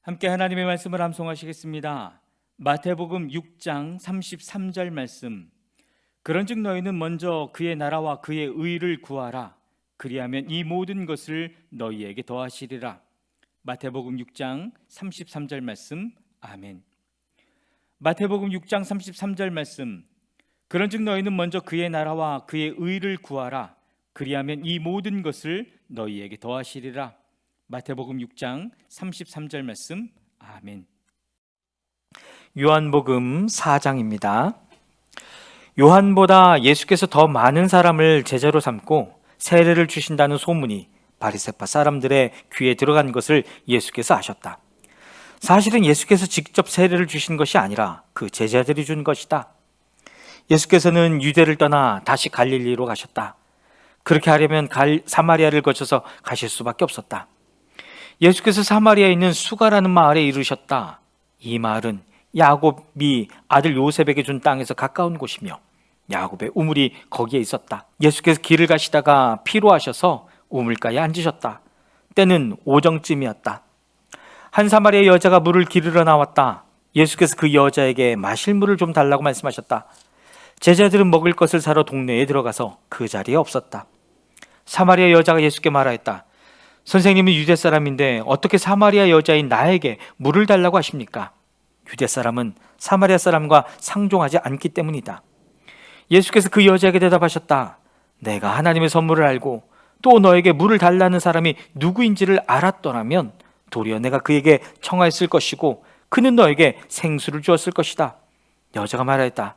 함께 하나님의 말씀을 암송하시겠습니다. 마태복음 6장 33절 말씀. 그런즉 너희는 먼저 그의 나라와 그의 의를 구하라. 그리하면 이 모든 것을 너희에게 더하시리라. 마태복음 6장 33절 말씀. 아멘. 마태복음 6장 33절 말씀. 그런즉 너희는 먼저 그의 나라와 그의 의를 구하라. 그리하면 이 모든 것을 너희에게 더하시리라. 마태복음 6장 33절 말씀. 아멘. 요한복음 4장입니다. 요한보다 예수께서 더 많은 사람을 제자로 삼고 세례를 주신다는 소문이 바리새파 사람들의 귀에 들어간 것을 예수께서 아셨다. 사실은 예수께서 직접 세례를 주신 것이 아니라 그 제자들이 준 것이다. 예수께서는 유대를 떠나 다시 갈릴리로 가셨다. 그렇게 하려면 사마리아를 거쳐서 가실 수밖에 없었다. 예수께서 사마리아에 있는 수가라는 마을에 이르셨다. 이 마을은 야곱이 아들 요셉에게 준 땅에서 가까운 곳이며 야곱의 우물이 거기에 있었다. 예수께서 길을 가시다가 피로하셔서 우물가에 앉으셨다. 때는 오정쯤이었다. 한 사마리아 여자가 물을 기르러 나왔다. 예수께서 그 여자에게 마실 물을 좀 달라고 말씀하셨다. 제자들은 먹을 것을 사러 동네에 들어가서 그 자리에 없었다. 사마리아 여자가 예수께 말하였다. 선생님은 유대 사람인데 어떻게 사마리아 여자인 나에게 물을 달라고 하십니까? 유대 사람은 사마리아 사람과 상종하지 않기 때문이다. 예수께서 그 여자에게 대답하셨다. 내가 하나님의 선물을 알고 또 너에게 물을 달라는 사람이 누구인지를 알았더라면 도리어 내가 그에게 청하였을 것이고 그는 너에게 생수를 주었을 것이다. 여자가 말하였다.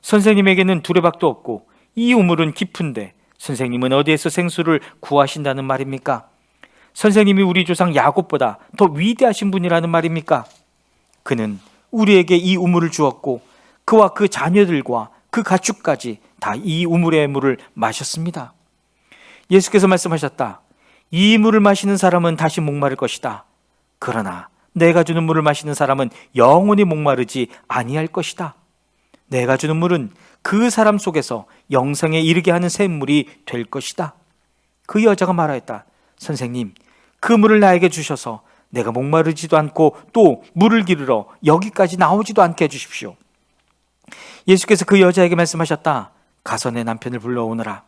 선생님에게는 두레박도 없고 이 우물은 깊은데 선생님은 어디에서 생수를 구하신다는 말입니까? 선생님이 우리 조상 야곱보다 더 위대하신 분이라는 말입니까? 그는 우리에게 이 우물을 주었고 그와 그 자녀들과 그 가축까지 다 이 우물의 물을 마셨습니다. 예수께서 말씀하셨다. 이 물을 마시는 사람은 다시 목마를 것이다. 그러나 내가 주는 물을 마시는 사람은 영원히 목마르지 아니할 것이다. 내가 주는 물은 그 사람 속에서 영생에 이르게 하는 샘물이 될 것이다. 그 여자가 말하였다. 선생님, 그 물을 나에게 주셔서 내가 목마르지도 않고 또 물을 기르러 여기까지 나오지도 않게 해주십시오. 예수께서 그 여자에게 말씀하셨다. 가서 내 남편을 불러오너라.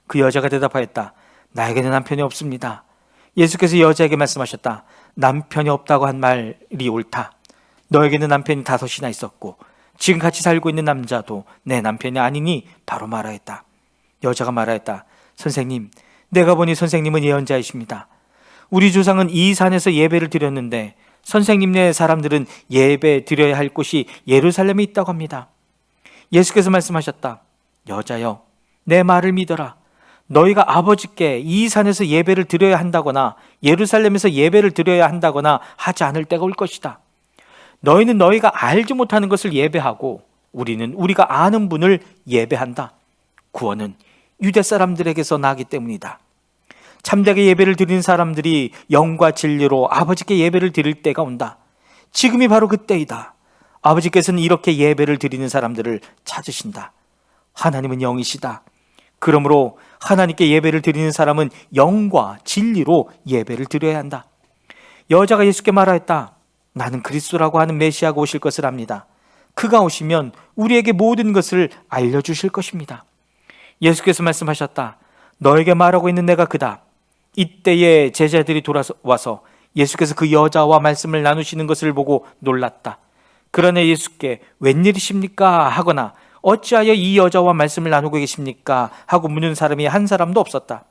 그 여자가 대답하였다. 나에게는 남편이 없습니다. 예수께서 여자에게 말씀하셨다. 남편이 없다고 한 말이 옳다. 너에게는 남편이 5이나 있었고 지금 같이 살고 있는 남자도 내 남편이 아니니 바로 말하였다. 여자가 말하였다. 선생님, 내가 보니 선생님은 예언자이십니다. 우리 조상은 이 산에서 예배를 드렸는데 선생님네 사람들은 예배 드려야 할 곳이 예루살렘에 있다고 합니다. 예수께서 말씀하셨다. 여자여, 내 말을 믿어라. 너희가 아버지께 이 산에서 예배를 드려야 한다거나 예루살렘에서 예배를 드려야 한다거나 하지 않을 때가 올 것이다. 너희는 너희가 알지 못하는 것을 예배하고 우리는 우리가 아는 분을 예배한다. 구원은 유대 사람들에게서 나기 때문이다. 참되게 예배를 드리는 사람들이 영과 진리로 아버지께 예배를 드릴 때가 온다. 지금이 바로 그때이다. 아버지께서는 이렇게 예배를 드리는 사람들을 찾으신다. 하나님은 영이시다. 그러므로 하나님께 예배를 드리는 사람은 영과 진리로 예배를 드려야 한다. 여자가 예수께 말하였다. 나는 그리스도라고 하는 메시아가 오실 것을 압니다. 그가 오시면 우리에게 모든 것을 알려주실 것입니다. 예수께서 말씀하셨다. 너에게 말하고 있는 내가 그다. 이때에 제자들이 돌아와서 예수께서 그 여자와 말씀을 나누시는 것을 보고 놀랐다. 그러나 예수께 웬일이십니까? 하거나 어찌하여 이 여자와 말씀을 나누고 계십니까? 하고 묻는 사람이 한 사람도 없었다.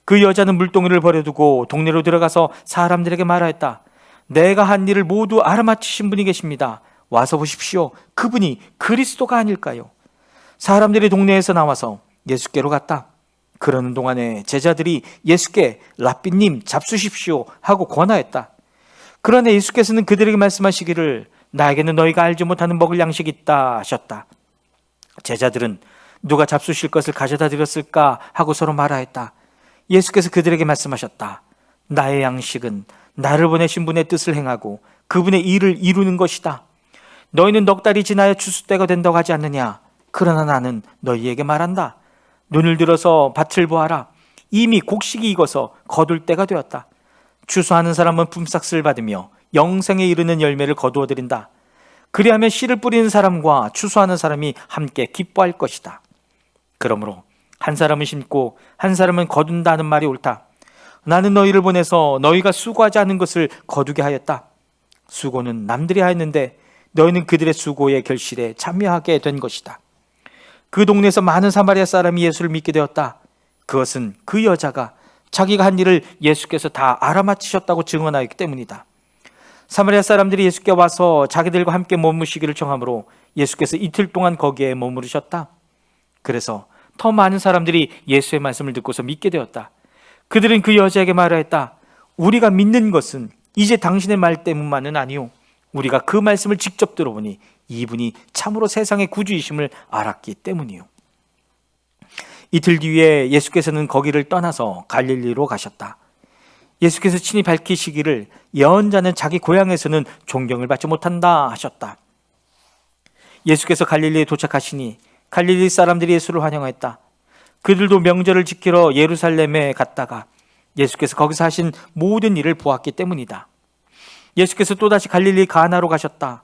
그 여자는 물동이를 버려두고 동네로 들어가서 사람들에게 말하였다. 내가 한 일을 모두 알아맞히신 분이 계십니다. 와서 보십시오. 그분이 그리스도가 아닐까요? 사람들이 동네에서 나와서 예수께로 갔다. 그러는 동안에 제자들이 예수께 랍비님 잡수십시오 하고 권하였다. 그러나 예수께서는 그들에게 말씀하시기를 나에게는 너희가 알지 못하는 먹을 양식이 있다 하셨다. 제자들은 누가 잡수실 것을 가져다 드렸을까 하고 서로 말하였다. 예수께서 그들에게 말씀하셨다. 나의 양식은 나를 보내신 분의 뜻을 행하고 그분의 일을 이루는 것이다. 너희는 넉 달이 지나야 추수 때가 된다고 하지 않느냐? 그러나 나는 너희에게 말한다. 눈을 들어서 밭을 보아라. 이미 곡식이 익어서 거둘 때가 되었다. 추수하는 사람은 품삯을 받으며 영생에 이르는 열매를 거두어들인다. 그리하면 씨를 뿌리는 사람과 추수하는 사람이 함께 기뻐할 것이다. 그러므로 한 사람은 심고 한 사람은 거둔다는 말이 옳다. 나는 너희를 보내서 너희가 수고하지 않은 것을 거두게 하였다. 수고는 남들이 하였는데 너희는 그들의 수고의 결실에 참여하게 된 것이다. 그 동네에서 많은 사마리아 사람이 예수를 믿게 되었다. 그것은 그 여자가 자기가 한 일을 예수께서 다 알아맞히셨다고 증언하였기 때문이다. 사마리아 사람들이 예수께 와서 자기들과 함께 머무시기를 청하므로 예수께서 이틀 동안 거기에 머무르셨다. 그래서 더 많은 사람들이 예수의 말씀을 듣고서 믿게 되었다. 그들은 그 여자에게 말하였다. 우리가 믿는 것은 이제 당신의 말 때문만은 아니오. 우리가 그 말씀을 직접 들어보니 이분이 참으로 세상의 구주이심을 알았기 때문이오. 이틀 뒤에 예수께서는 거기를 떠나서 갈릴리로 가셨다. 예수께서 친히 밝히시기를 예언자는 자기 고향에서는 존경을 받지 못한다 하셨다. 예수께서 갈릴리에 도착하시니 갈릴리 사람들이 예수를 환영하였다. 그들도 명절을 지키러 예루살렘에 갔다가 예수께서 거기서 하신 모든 일을 보았기 때문이다. 예수께서 또다시 갈릴리 가나로 가셨다.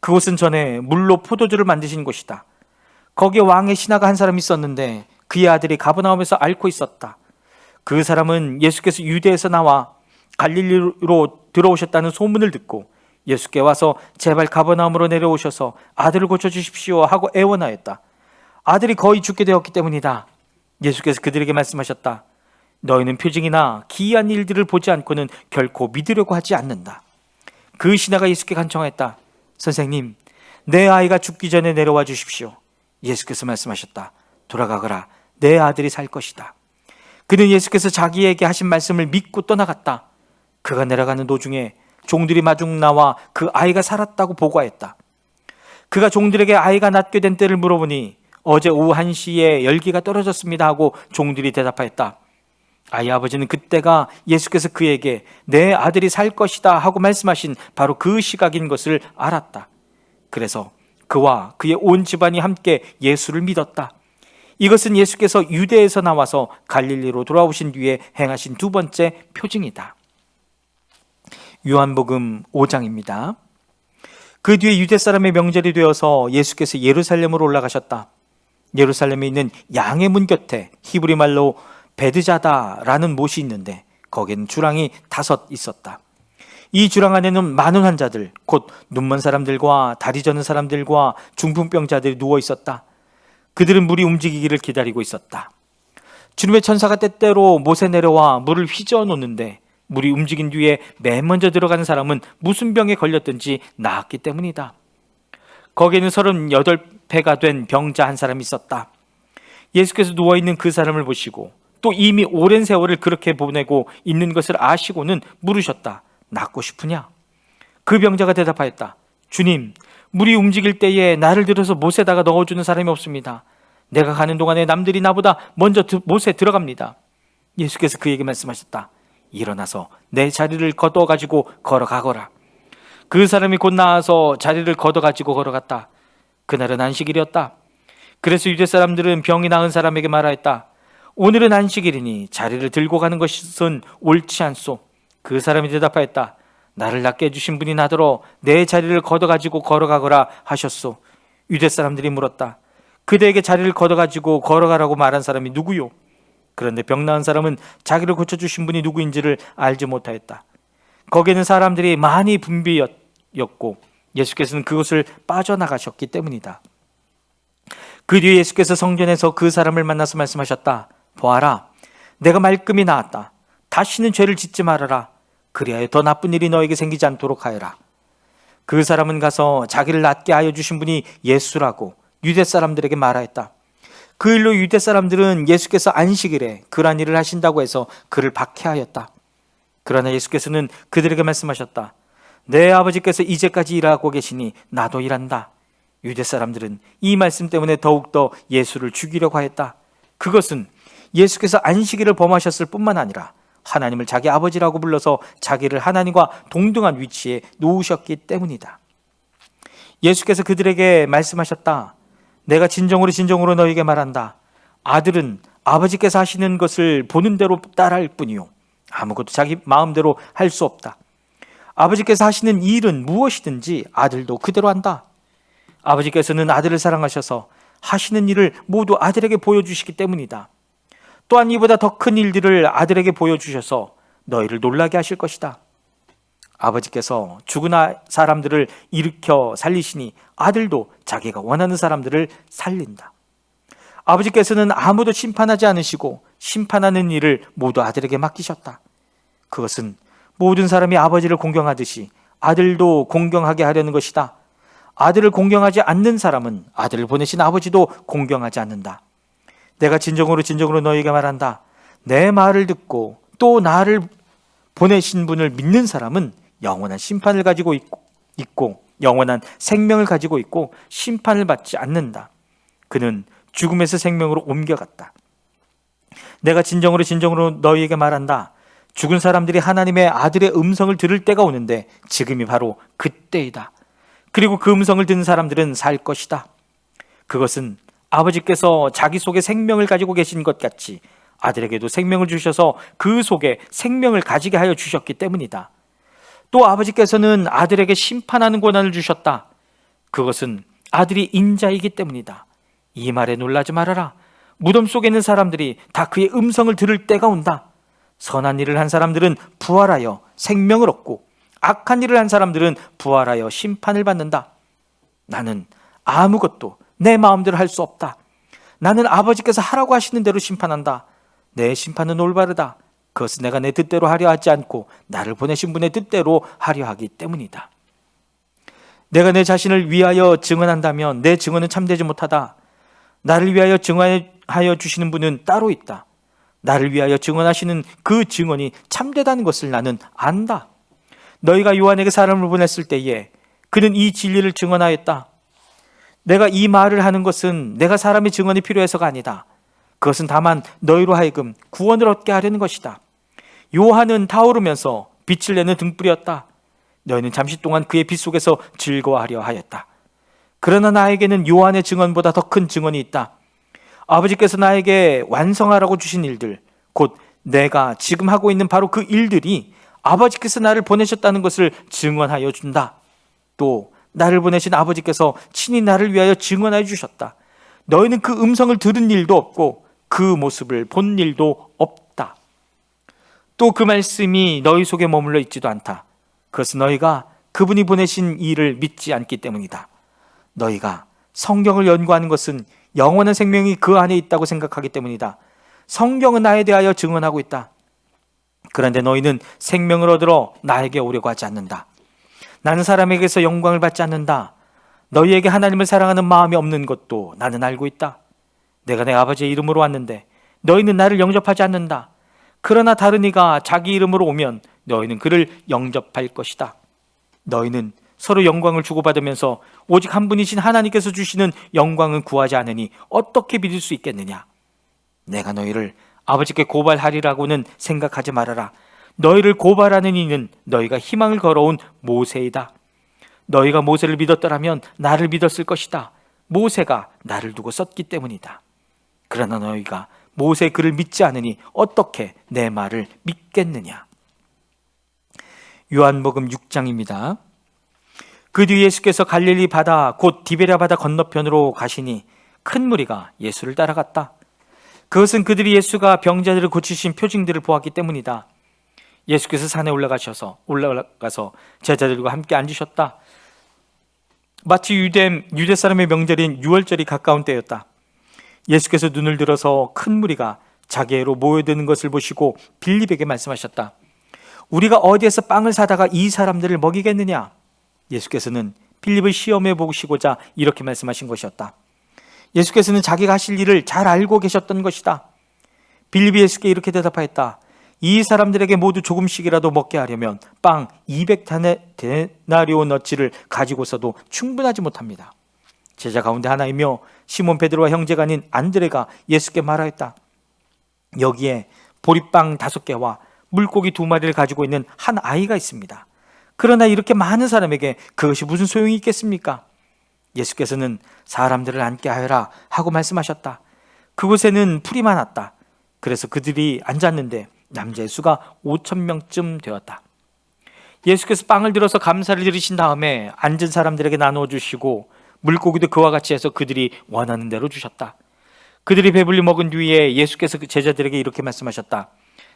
그곳은 전에 물로 포도주를 만드신 곳이다. 거기에 왕의 신하가 한 사람이 있었는데 그의 아들이 가버나움에서 앓고 있었다. 그 사람은 예수께서 유대에서 나와 갈릴리로 들어오셨다는 소문을 듣고 예수께 와서 제발 가버나움으로 내려오셔서 아들을 고쳐주십시오 하고 애원하였다. 아들이 거의 죽게 되었기 때문이다. 예수께서 그들에게 말씀하셨다. 너희는 표징이나 기이한 일들을 보지 않고는 결코 믿으려고 하지 않는다. 그 신하가 예수께 간청하였다. 선생님, 내 아이가 죽기 전에 내려와 주십시오. 예수께서 말씀하셨다. 돌아가거라. 내 아들이 살 것이다. 그는 예수께서 자기에게 하신 말씀을 믿고 떠나갔다. 그가 내려가는 도중에 종들이 마중 나와 그 아이가 살았다고 보고하였다. 그가 종들에게 아이가 낫게 된 때를 물어보니 어제 오후 1시에 열기가 떨어졌습니다 하고 종들이 대답하였다. 아이 아버지는 그때가 예수께서 그에게 내 아들이 살 것이다 하고 말씀하신 바로 그 시각인 것을 알았다. 그래서 그와 그의 온 집안이 함께 예수를 믿었다. 이것은 예수께서 유대에서 나와서 갈릴리로 돌아오신 뒤에 행하신 두 번째 표징이다. 요한복음 5장입니다. 그 뒤에 유대 사람의 명절이 되어서 예수께서 예루살렘으로 올라가셨다. 예루살렘에 있는 양의 문 곁에 히브리 말로 베드자다라는 못이 있는데 거기에는 주랑이 5 있었다. 이 주랑 안에는 많은 환자들, 곧 눈먼 사람들과 다리 저는 사람들과 중풍병자들이 누워 있었다. 그들은 물이 움직이기를 기다리고 있었다. 주님의 천사가 때때로 못에 내려와 물을 휘저어 놓는데 물이 움직인 뒤에 맨 먼저 들어가는 사람은 무슨 병에 걸렸든지 나았기 때문이다. 거기에는 38배가 된 병자 한 사람이 있었다. 예수께서 누워있는 그 사람을 보시고 또 이미 오랜 세월을 그렇게 보내고 있는 것을 아시고는 물으셨다. 낫고 싶으냐? 그 병자가 대답하였다. 주님, 물이 움직일 때에 나를 들어서 못에다가 넣어주는 사람이 없습니다. 내가 가는 동안에 남들이 나보다 먼저 못에 들어갑니다. 예수께서 그에게 말씀하셨다. 일어나서 내 자리를 걷어가지고 걸어가거라. 그 사람이 곧 나와서 자리를 걷어가지고 걸어갔다. 그날은 안식일이었다. 그래서 유대 사람들은 병이 나은 사람에게 말하였다. 오늘은 안식일이니 자리를 들고 가는 것은 옳지 않소. 그 사람이 대답하였다. 나를 낫게 해주신 분이 나더러 내 자리를 걷어가지고 걸어가거라 하셨소. 유대 사람들이 물었다. 그대에게 자리를 걷어가지고 걸어가라고 말한 사람이 누구요? 그런데 병 나은 사람은 자기를 고쳐주신 분이 누구인지를 알지 못하였다. 거기에는 사람들이 많이 붐비였고 예수께서는 그곳을 빠져나가셨기 때문이다. 그 뒤에 예수께서 성전에서 그 사람을 만나서 말씀하셨다. 보아라, 내가 말끔히 나았다. 다시는 죄를 짓지 말아라. 그리하여 더 나쁜 일이 너에게 생기지 않도록 하여라. 그 사람은 가서 자기를 낫게 하여 주신 분이 예수라고 유대 사람들에게 말하였다. 그 일로 유대 사람들은 예수께서 안식일에 그러한 일을 하신다고 해서 그를 박해하였다. 그러나 예수께서는 그들에게 말씀하셨다. 내 아버지께서 이제까지 일하고 계시니 나도 일한다. 유대 사람들은 이 말씀 때문에 더욱더 예수를 죽이려고 하였다. 그것은 예수께서 안식일을 범하셨을 뿐만 아니라 하나님을 자기 아버지라고 불러서 자기를 하나님과 동등한 위치에 놓으셨기 때문이다. 예수께서 그들에게 말씀하셨다. 내가 진정으로 너희에게 말한다. 아들은 아버지께서 하시는 것을 보는 대로 따라할 뿐이요 아무것도 자기 마음대로 할 수 없다. 아버지께서 하시는 일은 무엇이든지 아들도 그대로 한다. 아버지께서는 아들을 사랑하셔서 하시는 일을 모두 아들에게 보여주시기 때문이다. 또한 이보다 더 큰 일들을 아들에게 보여주셔서 너희를 놀라게 하실 것이다. 아버지께서 죽은 사람들을 일으켜 살리시니 아들도 자기가 원하는 사람들을 살린다. 아버지께서는 아무도 심판하지 않으시고 심판하는 일을 모두 아들에게 맡기셨다. 그것은 모든 사람이 아버지를 공경하듯이 아들도 공경하게 하려는 것이다. 아들을 공경하지 않는 사람은 아들을 보내신 아버지도 공경하지 않는다. 내가 진정으로 너희에게 말한다. 내 말을 듣고 또 나를 보내신 분을 믿는 사람은 영원한 심판을 가지고 있고 영원한 생명을 가지고 있고 심판을 받지 않는다. 그는 죽음에서 생명으로 옮겨갔다. 내가 진정으로 너희에게 말한다. 죽은 사람들이 하나님의 아들의 음성을 들을 때가 오는데 지금이 바로 그때이다. 그리고 그 음성을 듣는 사람들은 살 것이다. 그것은 아버지께서 자기 속에 생명을 가지고 계신 것 같이 아들에게도 생명을 주셔서 그 속에 생명을 가지게 하여 주셨기 때문이다. 또 아버지께서는 아들에게 심판하는 권한을 주셨다. 그것은 아들이 인자이기 때문이다. 이 말에 놀라지 말아라. 무덤 속에 있는 사람들이 다 그의 음성을 들을 때가 온다. 선한 일을 한 사람들은 부활하여 생명을 얻고 악한 일을 한 사람들은 부활하여 심판을 받는다. 나는 아무것도 내 마음대로 할 수 없다. 나는 아버지께서 하라고 하시는 대로 심판한다. 내 심판은 올바르다. 그것은 내가 내 뜻대로 하려 하지 않고 나를 보내신 분의 뜻대로 하려 하기 때문이다. 내가 내 자신을 위하여 증언한다면 내 증언은 참되지 못하다. 나를 위하여 증언하여 주시는 분은 따로 있다. 나를 위하여 증언하시는 그 증언이 참되다는 것을 나는 안다. 너희가 요한에게 사람을 보냈을 때에 그는 이 진리를 증언하였다. 내가 이 말을 하는 것은 내가 사람의 증언이 필요해서가 아니다. 그것은 다만 너희로 하여금 구원을 얻게 하려는 것이다. 요한은 타오르면서 빛을 내는 등불이었다. 너희는 잠시 동안 그의 빛 속에서 즐거워하려 하였다. 그러나 나에게는 요한의 증언보다 더 큰 증언이 있다. 아버지께서 나에게 완성하라고 주신 일들, 곧 내가 지금 하고 있는 바로 그 일들이 아버지께서 나를 보내셨다는 것을 증언하여 준다. 또 나를 보내신 아버지께서 친히 나를 위하여 증언하여 주셨다. 너희는 그 음성을 들은 일도 없고 그 모습을 본 일도 없다. 또 그 말씀이 너희 속에 머물러 있지도 않다. 그것은 너희가 그분이 보내신 일을 믿지 않기 때문이다. 너희가 성경을 연구하는 것은 영원한 생명이 그 안에 있다고 생각하기 때문이다. 성경은 나에 대하여 증언하고 있다. 그런데 너희는 생명을 얻으러 나에게 오려고 하지 않는다. 나는 사람에게서 영광을 받지 않는다. 너희에게 하나님을 사랑하는 마음이 없는 것도 나는 알고 있다. 내가 내 아버지의 이름으로 왔는데 너희는 나를 영접하지 않는다. 그러나 다른 이가 자기 이름으로 오면 너희는 그를 영접할 것이다. 너희는 서로 영광을 주고받으면서 오직 한 분이신 하나님께서 주시는 영광은 구하지 않으니 어떻게 믿을 수 있겠느냐? 내가 너희를 아버지께 고발하리라고는 생각하지 말아라. 너희를 고발하는 이는 너희가 희망을 걸어온 모세이다. 너희가 모세를 믿었더라면 나를 믿었을 것이다. 모세가 나를 두고 썼기 때문이다. 그러나 너희가 모세의 글을 믿지 않으니 어떻게 내 말을 믿겠느냐? 요한복음 6장입니다. 그 뒤 예수께서 갈릴리 바다 곧 디베랴 바다 건너편으로 가시니 큰 무리가 예수를 따라갔다. 그것은 그들이 예수가 병자들을 고치신 표징들을 보았기 때문이다. 예수께서 산에 올라가서 제자들과 함께 앉으셨다. 마치 유대 사람의 명절인 유월절이 가까운 때였다. 예수께서 눈을 들어서 큰 무리가 자기애로 모여드는 것을 보시고 빌립에게 말씀하셨다. 우리가 어디에서 빵을 사다가 이 사람들을 먹이겠느냐? 예수께서는 빌립을 시험해 보시고자 이렇게 말씀하신 것이었다. 예수께서는 자기가 하실 일을 잘 알고 계셨던 것이다. 빌립이 예수께 이렇게 대답하였다. 이 사람들에게 모두 조금씩이라도 먹게 하려면 빵 200데나리오너치를 가지고서도 충분하지 못합니다. 제자 가운데 하나이며 시몬 베드로와 형제가 아닌 안드레가 예수께 말하였다. 여기에 보리빵 5개와 물고기 2마리를 가지고 있는 한 아이가 있습니다. 그러나 이렇게 많은 사람에게 그것이 무슨 소용이 있겠습니까? 예수께서는 사람들을 앉게 하여라 하고 말씀하셨다. 그곳에는 풀이 많았다. 그래서 그들이 앉았는데 남자의 수가 5,000명쯤 되었다. 예수께서 빵을 들어서 감사를 드리신 다음에 앉은 사람들에게 나누어 주시고 물고기도 그와 같이 해서 그들이 원하는 대로 주셨다. 그들이 배불리 먹은 뒤에 예수께서 그 제자들에게 이렇게 말씀하셨다.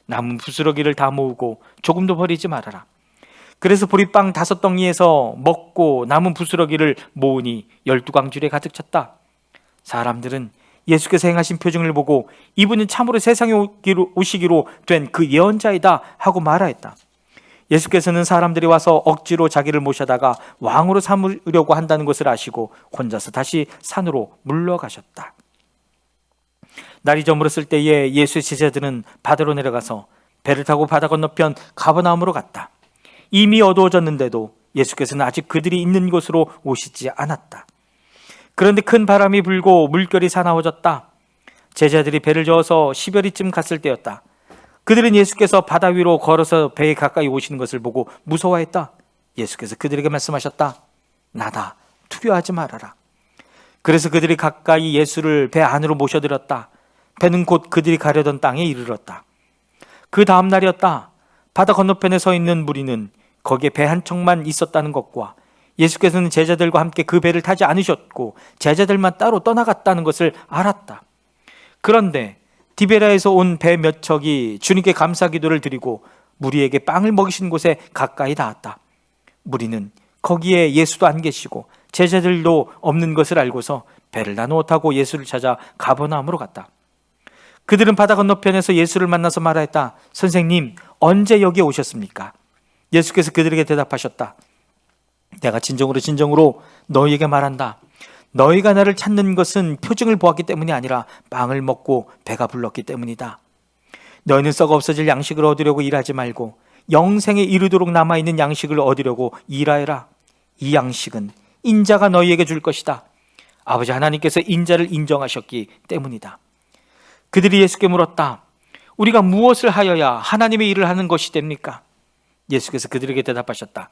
남은 부스러기를 다 모으고 조금도 버리지 말아라. 그래서 보리빵 5덩이에서 먹고 남은 부스러기를 모으니 12광줄에 가득 찼다. 사람들은 예수께서 행하신 표징을 보고 이분은 참으로 세상에 오시기로 된 그 예언자이다 하고 말하였다. 예수께서는 사람들이 와서 억지로 자기를 모셔다가 왕으로 삼으려고 한다는 것을 아시고 혼자서 다시 산으로 물러가셨다. 날이 저물었을 때에 예수의 제자들은 바다로 내려가서 배를 타고 바다 건너편 가버나움으로 갔다. 이미 어두워졌는데도 예수께서는 아직 그들이 있는 곳으로 오시지 않았다. 그런데 큰 바람이 불고 물결이 사나워졌다. 제자들이 배를 저어서 10여리쯤 갔을 때였다. 그들은 예수께서 바다 위로 걸어서 배에 가까이 오시는 것을 보고 무서워했다. 예수께서 그들에게 말씀하셨다. 나다. 두려워하지 말아라. 그래서 그들이 가까이 예수를 배 안으로 모셔들었다. 배는 곧 그들이 가려던 땅에 이르렀다. 그 다음 날이었다. 바다 건너편에 서 있는 무리는 거기에 배 한 척만 있었다는 것과 예수께서는 제자들과 함께 그 배를 타지 않으셨고 제자들만 따로 떠나갔다는 것을 알았다. 그런데 디베라에서 온 배 몇 척이 주님께 감사 기도를 드리고 무리에게 빵을 먹이신 곳에 가까이 닿았다. 무리는 거기에 예수도 안 계시고 제자들도 없는 것을 알고서 배를 나누어 타고 예수를 찾아 가버나움으로 갔다. 그들은 바다 건너편에서 예수를 만나서 말하였다. 선생님, 언제 여기에 오셨습니까? 예수께서 그들에게 대답하셨다. 내가 진정으로 너희에게 말한다. 너희가 나를 찾는 것은 표징을 보았기 때문이 아니라 빵을 먹고 배가 불렀기 때문이다. 너희는 썩어 없어질 양식을 얻으려고 일하지 말고 영생에 이르도록 남아있는 양식을 얻으려고 일하여라. 이 양식은 인자가 너희에게 줄 것이다. 아버지 하나님께서 인자를 인정하셨기 때문이다. 그들이 예수께 물었다. 우리가 무엇을 하여야 하나님의 일을 하는 것이 됩니까? 예수께서 그들에게 대답하셨다.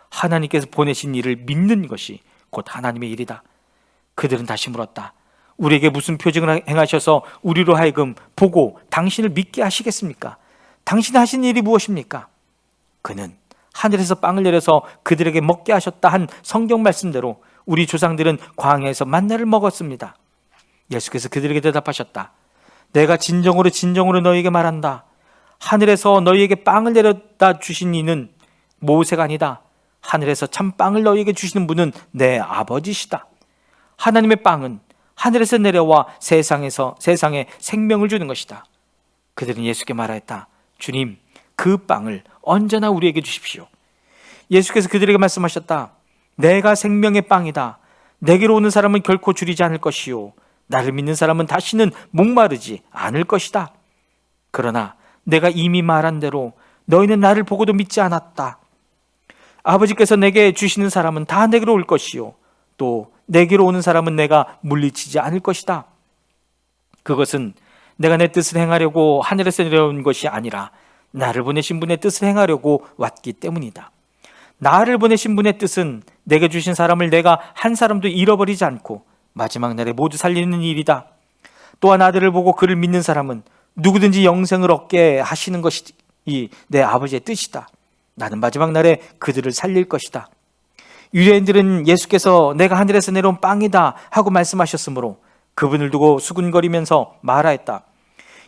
하나님께서 보내신 일을 믿는 것이 곧 하나님의 일이다. 그들은 다시 물었다. 우리에게 무슨 표징을 행하셔서 우리로 하여금 보고 당신을 믿게 하시겠습니까? 당신 하신 일이 무엇입니까? 그는 하늘에서 빵을 내려서 그들에게 먹게 하셨다 한 성경 말씀대로 우리 조상들은 광야에서 만나를 먹었습니다. 예수께서 그들에게 대답하셨다. 내가 진정으로 너희에게 말한다. 하늘에서 너희에게 빵을 내려다 주신 이는 모세가 아니다. 하늘에서 참 빵을 너희에게 주시는 분은 내 아버지시다. 하나님의 빵은 하늘에서 내려와 세상에 생명을 주는 것이다. 그들은 예수께 말하였다. 주님, 그 빵을 언제나 우리에게 주십시오. 예수께서 그들에게 말씀하셨다. 내가 생명의 빵이다. 내게로 오는 사람은 결코 줄이지 않을 것이요 나를 믿는 사람은 다시는 목마르지 않을 것이다. 그러나 내가 이미 말한 대로 너희는 나를 보고도 믿지 않았다. 아버지께서 내게 주시는 사람은 다 내게로 올 것이요 또 내게로 오는 사람은 내가 물리치지 않을 것이다. 그것은 내가 내 뜻을 행하려고 하늘에서 내려온 것이 아니라 나를 보내신 분의 뜻을 행하려고 왔기 때문이다. 나를 보내신 분의 뜻은 내게 주신 사람을 내가 한 사람도 잃어버리지 않고 마지막 날에 모두 살리는 일이다. 또한 아들을 보고 그를 믿는 사람은 누구든지 영생을 얻게 하시는 것이 내 아버지의 뜻이다. 나는 마지막 날에 그들을 살릴 것이다. 유대인들은 예수께서 내가 하늘에서 내려온 빵이다 하고 말씀하셨으므로 그분을 두고 수군거리면서 말하였다.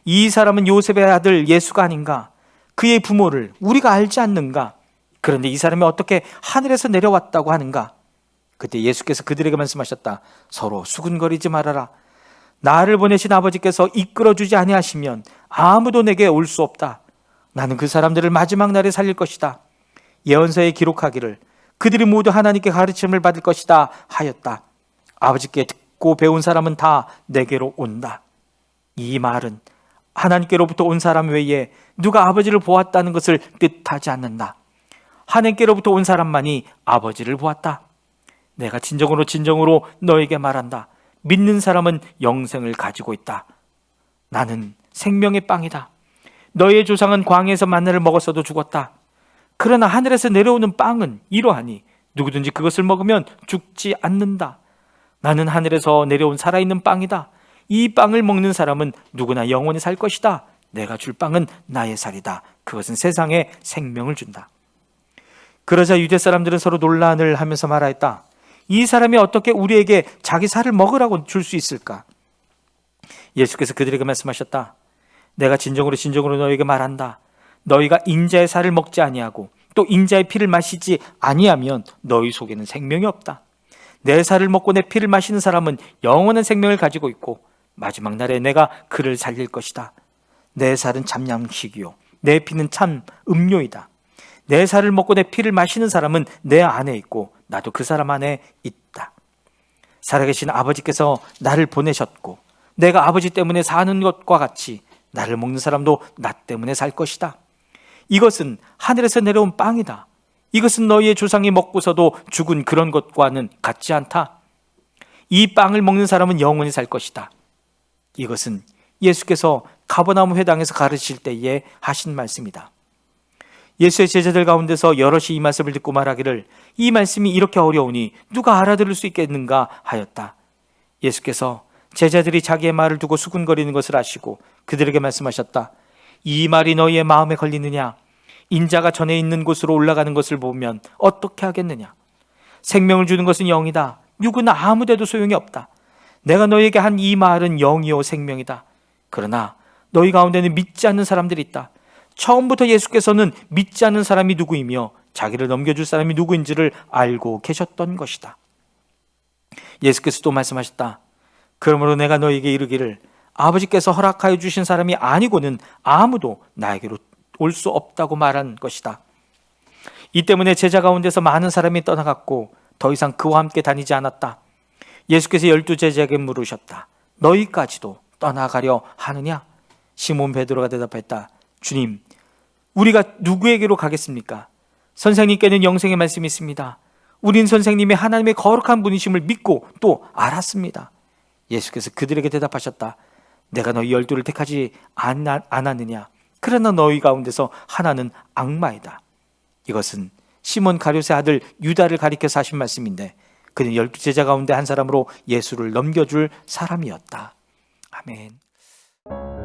이 사람은 요셉의 아들 예수가 아닌가? 그의 부모를 우리가 알지 않는가? 그런데 이 사람이 어떻게 하늘에서 내려왔다고 하는가? 그때 예수께서 그들에게 말씀하셨다. 서로 수군거리지 말아라. 나를 보내신 아버지께서 이끌어주지 아니하시면 아무도 내게 올 수 없다. 나는 그 사람들을 마지막 날에 살릴 것이다. 예언서에 기록하기를 그들이 모두 하나님께 가르침을 받을 것이다 하였다. 아버지께 듣고 배운 사람은 다 내게로 온다. 이 말은 하나님께로부터 온 사람 외에 누가 아버지를 보았다는 것을 뜻하지 않는다. 하나님께로부터 온 사람만이 아버지를 보았다. 내가 진정으로 너에게 말한다. 믿는 사람은 영생을 가지고 있다. 나는 생명의 빵이다. 너희의 조상은 광야에서 만나를 먹었어도 죽었다. 그러나 하늘에서 내려오는 빵은 이러하니 누구든지 그것을 먹으면 죽지 않는다. 나는 하늘에서 내려온 살아있는 빵이다. 이 빵을 먹는 사람은 누구나 영원히 살 것이다. 내가 줄 빵은 나의 살이다. 그것은 세상에 생명을 준다. 그러자 유대 사람들은 서로 논란을 하면서 말하였다. 이 사람이 어떻게 우리에게 자기 살을 먹으라고 줄 수 있을까? 예수께서 그들에게 말씀하셨다. 내가 진정으로 너희에게 말한다. 너희가 인자의 살을 먹지 아니하고 또 인자의 피를 마시지 아니하면 너희 속에는 생명이 없다. 내 살을 먹고 내 피를 마시는 사람은 영원한 생명을 가지고 있고 마지막 날에 내가 그를 살릴 것이다. 내 살은 참 양식이요 내 피는 참 음료이다. 내 살을 먹고 내 피를 마시는 사람은 내 안에 있고 나도 그 사람 안에 있다. 살아계신 아버지께서 나를 보내셨고 내가 아버지 때문에 사는 것과 같이 나를 먹는 사람도 나 때문에 살 것이다. 이것은 하늘에서 내려온 빵이다. 이것은 너희의 조상이 먹고서도 죽은 그런 것과는 같지 않다. 이 빵을 먹는 사람은 영원히 살 것이다. 이것은 예수께서 가버나움 회당에서 가르칠 때에 하신 말씀이다. 예수의 제자들 가운데서 여럿이 이 말씀을 듣고 말하기를 이 말씀이 이렇게 어려우니 누가 알아들을 수 있겠는가 하였다. 예수께서 제자들이 자기의 말을 두고 수군거리는 것을 아시고 그들에게 말씀하셨다. 이 말이 너희의 마음에 걸리느냐? 인자가 전에 있는 곳으로 올라가는 것을 보면 어떻게 하겠느냐? 생명을 주는 것은 영이다. 육은 아무데도 소용이 없다. 내가 너희에게 한 이 말은 영이요 생명이다. 그러나 너희 가운데는 믿지 않는 사람들이 있다. 처음부터 예수께서는 믿지 않는 사람이 누구이며 자기를 넘겨줄 사람이 누구인지를 알고 계셨던 것이다. 예수께서 또 말씀하셨다. 그러므로 내가 너희에게 이르기를 아버지께서 허락하여 주신 사람이 아니고는 아무도 나에게로 올 수 없다고 말한 것이다. 이 때문에 제자 가운데서 많은 사람이 떠나갔고 더 이상 그와 함께 다니지 않았다. 예수께서 12 제자에게 물으셨다. 너희까지도 떠나가려 하느냐? 시몬 베드로가 대답했다. 주님, 우리가 누구에게로 가겠습니까? 선생님께는 영생의 말씀이 있습니다. 우린 선생님이 하나님의 거룩한 분이심을 믿고 또 알았습니다. 예수께서 그들에게 대답하셨다. 내가 너희 12를 택하지 않았느냐? 그러나 너희 가운데서 하나는 악마이다. 이것은 시몬 가룟의 아들 유다를 가리켜서 하신 말씀인데 그는 12 제자 가운데 한 사람으로 예수를 넘겨줄 사람이었다. 아멘.